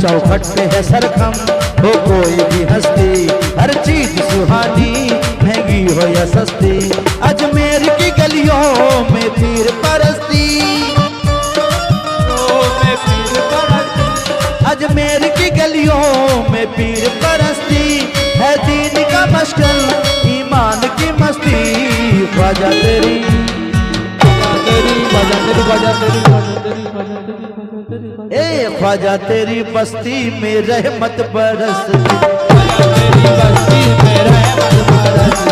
चौखट पे है सरखम हो कोई भी हस्ती, हर चीज सुहानी महंगी हो या सस्ती। अजमेर की गलियों में पीर परस्ती, अजमेर की गलियों में पीर परस्ती है दीन का मस्कन ईमान की मस्ती। ख्वाजा तेरी ए ख्वाजा तेरी बस्ती में रहमत बरसती, तेरी बस्ती में रहमत बरसती।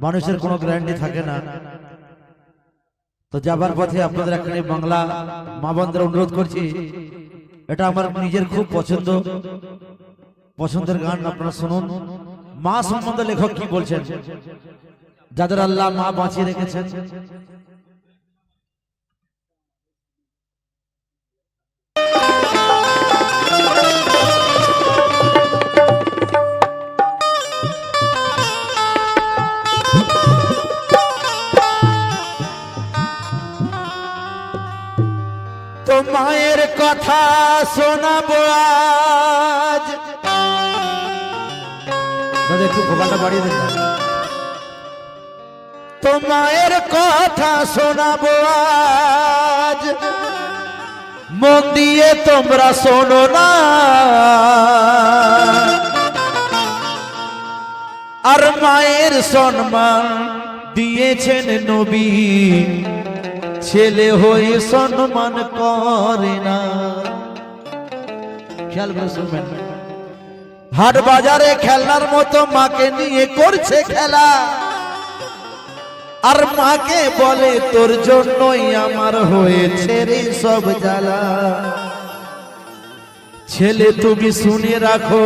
মানুষের কোনো গ্যারান্টি থাকে না। তো যাবার পথে আপনাদের একখানি বাংলা মা বোনদের অনুরোধ করছি, এটা আমার নিজের খুব পছন্দের গান, আপনারা শুনুন। মা সম্বন্ধে লেখক কি বলছেন, যাদের আল্লাহ মা বাঁচিয়ে রেখেছেন। তো মায়ের কথা শোনাবো আজ, দাদা একটু ভোগাটা বাড়িয়ে দেন। তো মায়ের কথা শোনাবো আজ, মন দিয়ে তোমরা শোনো না। আর মায়ের সম্মান দিয়েছেন নবী, ছেলে হয়ে সম্মান করে না। খেয়াল করে শুনবেন, হাট বাজারে খেলনার মতো মাকে নিয়ে করছে খেলা, আর মাকে বলে তোর জন্যই আমার হয়েছে রে সব জ্বালা। ছেলে তুমি শুনে রাখো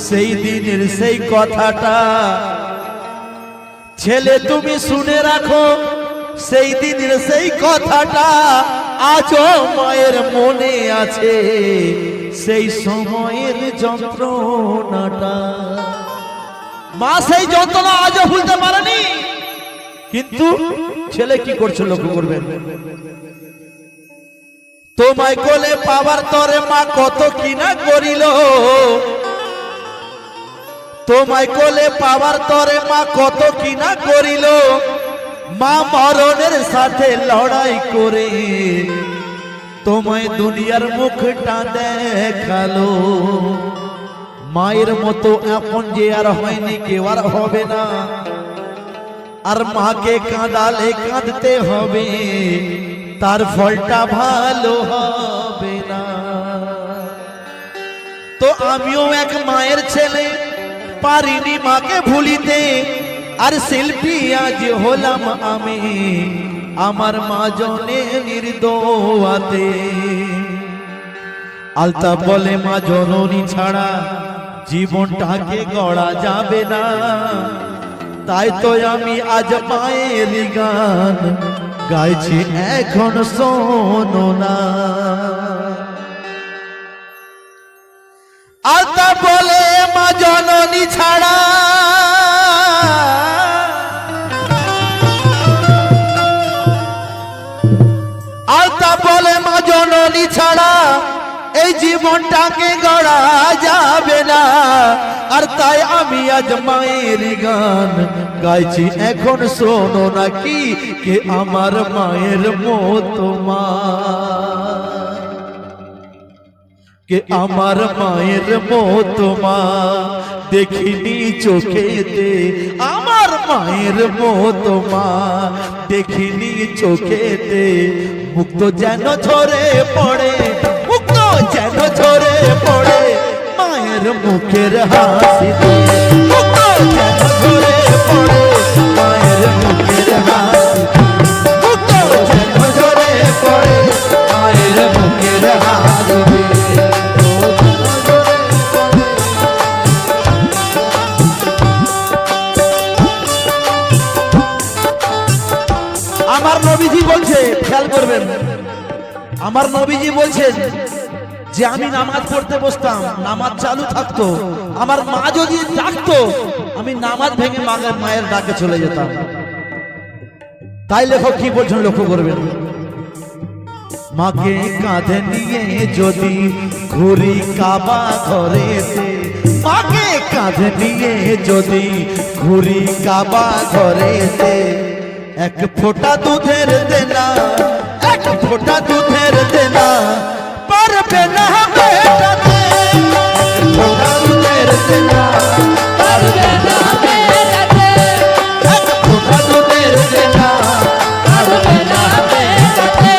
সেই দিনের সেই কথাটা, ছেলে তুমি শুনে রাখো সেই দিনের সেই কথাটা। আজও মায়ের মনে আছে সেই সময়ের যন্ত্রণাটা। মা সেই যন্ত্রণা আজও ভুলতে পারেনি, কিন্তু ছেলে কি করছে লক্ষ্য করবেন। তোমায় কোলে পাবার তরে মা কত কিনা করিল, তোমায় কোলে পাবার তরে মা কত কিনা করিল। মা মরণের সাথে লড়াই করে তোমায় দুনিয়ার মুখটা দেখালো। মায়ের মতো এখন যে আর হয়নি, কেউ আর হবে না। আর মাকে কাঁদালে কাঁদতে হবে, তার ফলটা ভালো হবে না। তো আমিও এক মায়ের ছেলে, পারিনি মাকে ভুলিতে। আর শিল্পী আজ হলাম আমি আমার মা জনে নির্দোয়াতে। আলতা বলে মা জননী ছাড়া জীবনটাকে গড়া যাবে না। তাই তো আমি আজ মায়ের গান গাইছি, এখন শোনো না। আলতা বলে মা জননী ছাড়া, আলতা বলে মা জননী ছাড়া এই জীবনটাকে গড়া যাবে না। আর তাই আমি আজ মায়ের গান গাইছি, এখন শোনো নাকি কে আমার মায়ের মতো মা, কে আমার মায়ের মতো মা দেখিনি চোখেতে, আমার মায়ের মতো মা দেখিনি চোখেতে। মুক্ত যেন ঝরে পড়ে, মুক্ত যেন ঝরে পড়ে মায়ের মুখের হাসিতে, মুক্ত যেন ঝরে পড়ে মায়ের মুখের হাসিতে, মুক্ত যেন ঝরে পড়ে মায়ের মুখের হাসিতে। আমার নবীজি বলছে, খেয়াল করবেন, আমার নবীজি বলছেন যে আমি নামাজ পড়তে বসতাম, নামাজ চালু থাকতো, আমার মা যদি ডাকতো আমি নামাজ ভেঙে মায়ের ডাকে চলে যেতাম। তাই লেখক কি বলছেন লক্ষ্য করবেন, মাকে কাঁধে নিয়ে যদি ঘুরি কাবা ঘরেতে, মাকে কাঁধে নিয়ে যদি ঘুরি কাবা ঘরেতে, এক ফোঁটা দুধের দেনা, এক ফোঁটা দুধের দেনা পারবে না মেটাতে, এক ফোঁটা দুধের দেনা পারবে না মেটাতে, এক ফোঁটা দুধের দেনা পারবে না মেটাতে,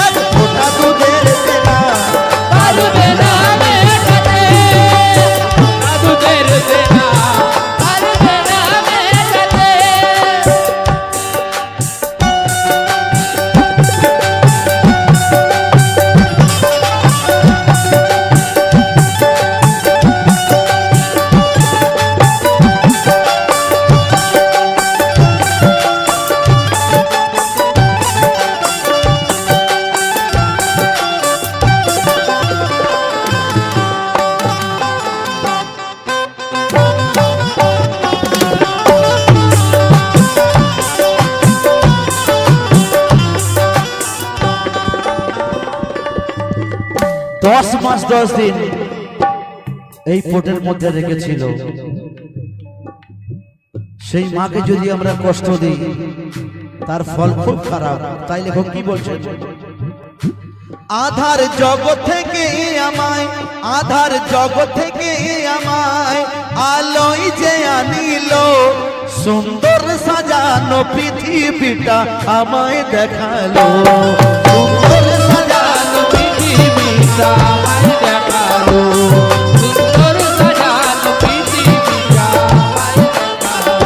এক ফোঁটা দুধের দেনা পারবে না মেটাতে, দুধের দেনা পারবে না মেটাতে। 10 মাস 10 দিন এই পোটের মধ্যে রেখেছিল। সেই মাকে যদি আমরা কষ্ট দিই তার ফল খুব খারাপ। তাই লেখক কি বলছেন, আধার জগৎ থেকে আমায়, আধার জগৎ থেকে আমায় আলোয় যে আনিল, সুন্দর সাজানো পৃথিবীটা আমায় দেখালো, সুন্দর সাজানো পৃথিবীটা আমায় দেখালো, সুন্দর সাজানো পৃথিবীটা আমায় দেখালো।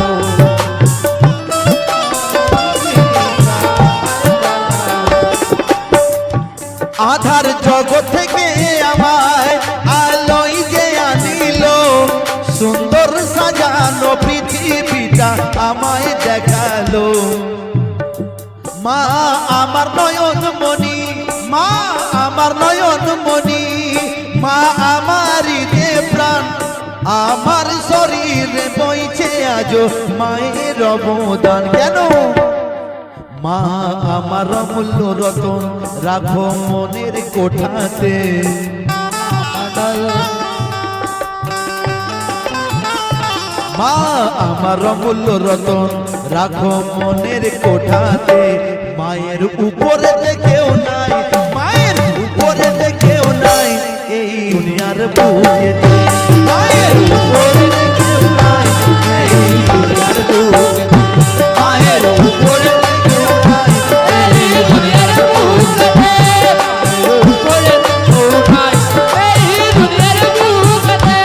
আধার জগৎ থেকে আমায় আলোয় যে আনিল, সুন্দর সাজানো পৃথিবীটা আমায় দেখালো। মা আমার নয়ন মনি, মা আমার নয়ন মনি, মা আমারই যে প্রাণ, আমার শরীরে বইছে আজো মায়ের অবদান। কেন? মা আমার অমূল্য রতন, রাখো মনের কোঠাতে, মা আমার অমূল্য রতন, রাখো মনের কোঠাতে। মায়ের উপরে কেউ নাই, মায়ের উপরে কেউ নাই এই দুনিয়ার বুকেতে, মায়ের উপরে কেউ নাই এই দুনিয়ার বুকেতে, মায়ের উপরে কেউ নাই এই দুনিয়ার বুকেতে, মায়ের উপরে কেউ নাই এই দুনিয়ার বুকেতে।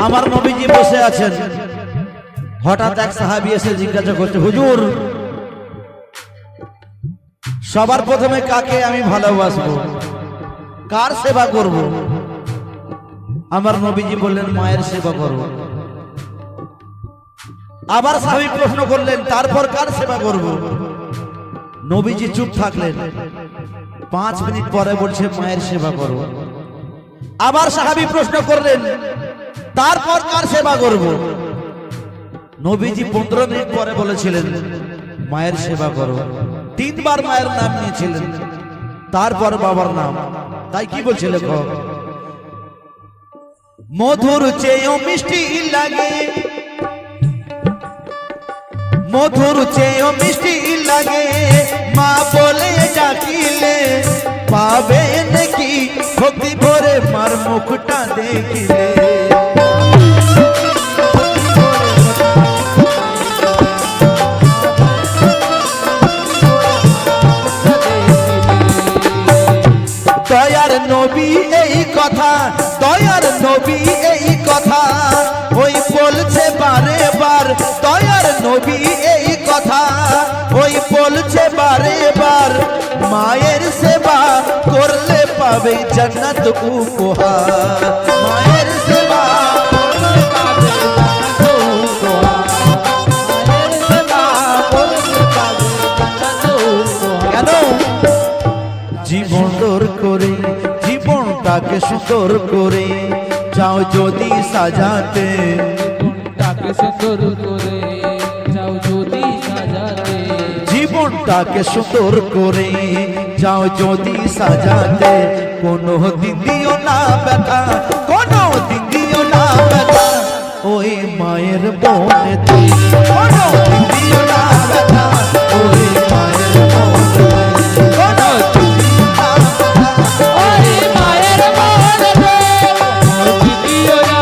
আমার নবীজি বসে আছেন, হঠাৎ এক সাহাবী এসে জিজ্ঞাসা করছে, হুজুর সবার প্রথমে কাকে আমি ভালোবাসবো, কার সেবা করব? আমার নবীজি বললেন, মায়ের সেবা করব। আবার সাহাবী প্রশ্ন করলেন, তারপর কার সেবা করব? নবীজি চুপ থাকলেন। 5 মিনিট পরে বলছে, মায়ের সেবা করব। আবার সাহাবী প্রশ্ন করলেন, তারপর কার সেবা করব? নবীজি 15 মিনিট পরে বলেছিলেন, মায়ের সেবা করো। 3 বার মায়ের নাম নিয়েছিলেন, তারপর বাবার নাম। তাই কি বলছে লেখক, মধুর চেয়েও মিষ্টি লাগে, মধুর চেয়েও মিষ্টি লাগে, মা বলে ডাকিলে পাবে নাকি ভক্তি ভরে মার মুখটা দেখিলে। দয়ার নবী এই কথা, দয়ার নবী এই কথা ওই বলছে বারে বার, দয়ার নবী এই কথা ওই বলছে বারে বার, মায়ের সেবা করলে পাবে জান্নাত উপহার, মায়ের সেবা করলে পাবে জান্নাত উপহার, মায়ের সেবা করলে পাবে জান্নাত উপহার। কেন? জীবন সুন্দর করে, জীবনটাকে সুন্দর করে যাও যদি সাজাতে, জীবনটাকে সুন্দর করে যাও যদি সাজাতে, জীবনটাকে সুন্দর করে যাও যদি সাজাতে, কোনো দিন দিও না ব্যথা, কোনো দিন দিও না ব্যথা ওই মায়ের মনেতে, কোনো দিন দিও না ব্যথা ওই মায়ের মনেতে, কোনো দিন দিও না ব্যথা ওই মায়ের মনেতে, কোনো দিও না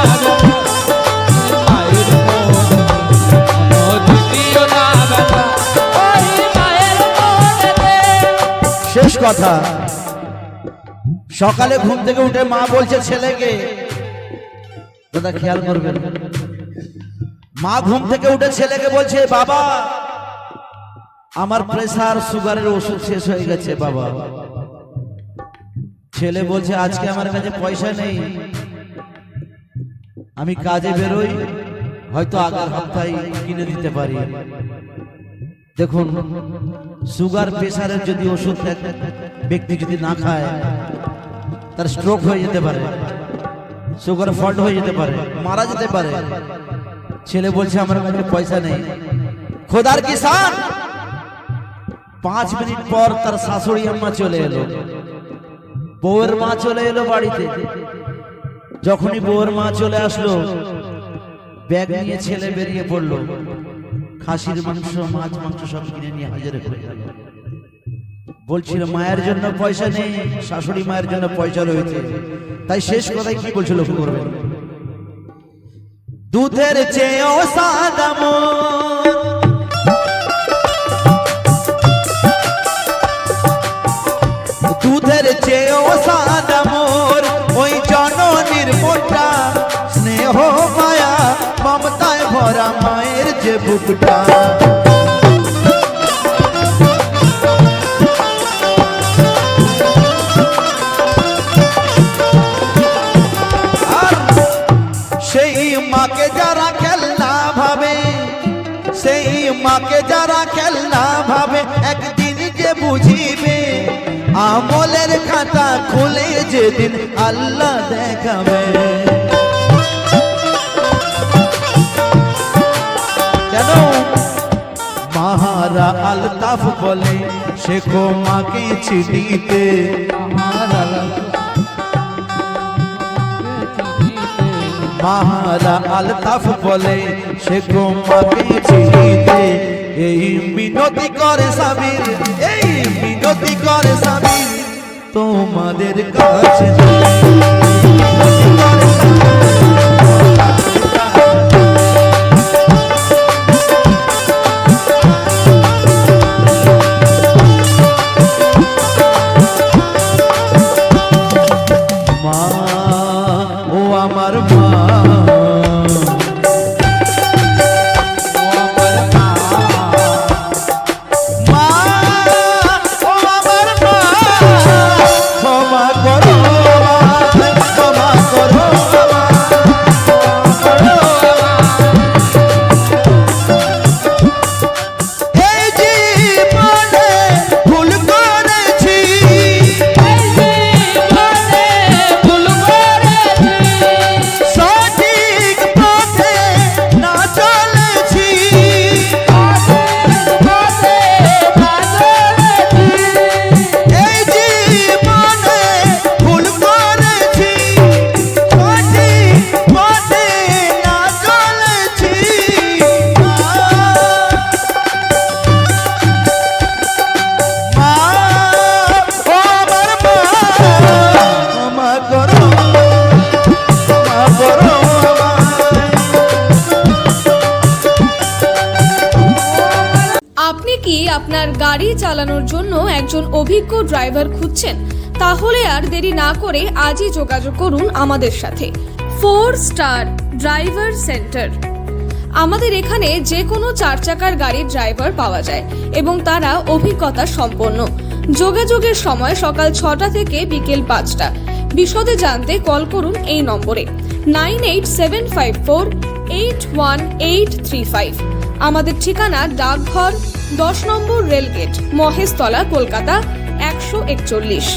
মায়ের মনেতে, কোনো দিও না ব্যথা ওই মায়ের মনেতে। শেষ কথা, সকালে ঘুম থেকে উঠে মা বলছে ছেলেকে, দাদা খেয়াল করবেন, মা ঘুম থেকে উঠে ছেলেকে বলছে, বাবা আমার প্রেসার সুগারের ওষুধ শেষ হয়ে গেছে বাবা। ছেলে বলছে, আজকে আমার কাছে পয়সা নেই, আমি কাজে বেরোই, হয়তো আগের সপ্তাহে কিনে দিতে পারি। দেখুন, সুগার প্রেসারের যদি ওষুধ ব্যক্তি যদি না খায়, তার স্ট্রোক হয়ে যেতে পারে, সুগার ফল্ট হয়ে যেতে পারে, মারা যেতে পারে। ছেলে বলছে আমার কাছে পয়সা নেই। খোদার কিসান, 5 মিনিট পর তার শাশুড়ি আম্মা চলে এলো, বউয়ের মা চলে এলো বাড়িতে। যখনই বউয়ের মা চলে আসলো, ব্যাগ নিয়ে ছেলে বেরিয়ে পড়লো, খাসির মাংস, মাছ মাংস সব কিনে নিয়ে হাজির হয়ে গেল। বলছিল মায়ের জন্য পয়সা নেই, শাশুড়ি মায়ের জন্য পয়সা রয়েছে। তাই শেষ কথায় কি বলছিল লক্ষ্য করবেন, দুধের চেয়েও সাদা মন, দুধের চেয়েও সাদা মোর ওই জননীর মনটা, স্নেহ মায়া মমতায় ভরা মায়ের যে বুকটা। আর সেই মাকে যারা খেলনা ভাবে, সেই মাকে যারা খেলনা ভাবে, একদিন যে বুঝিবে আমলের খাতা খুলে যেদিন আল্লাহ দেখাবে। কেন? মাহারা আলতাফ বলে শেখো মাকে চিনিতে, মাহারা আলতাফ বলে শেখো মাকে চিনিতে। এই মিনতি করে সাবির, এই মিনতি করে সাবির তোমাদের কাছে, মা ও আমার মা, আপনার গাড়ি চালানোর জন্য একজন অভিজ্ঞ ড্রাইভার খুঁজছেন, তাহলে আর দেরি না করে আজই যোগাযোগ করুন আমাদের সাথে। 4 স্টার ড্রাইভার সেন্টার। আমাদের এখানে যে কোনো 4 চাকার গাড়ির ড্রাইভার পাওয়া যায় এবং তারা অভিজ্ঞতা সম্পন্ন। যোগাযোগের সময় সকাল 6টা থেকে বিকেল 5টা। বিশদে জানতে কল করুন এই নম্বরে 9875481835। আমাদের ঠিকানা ডাকঘর 10 নম্বর রেলগেট, মহেশতলা, কলকাতা 141।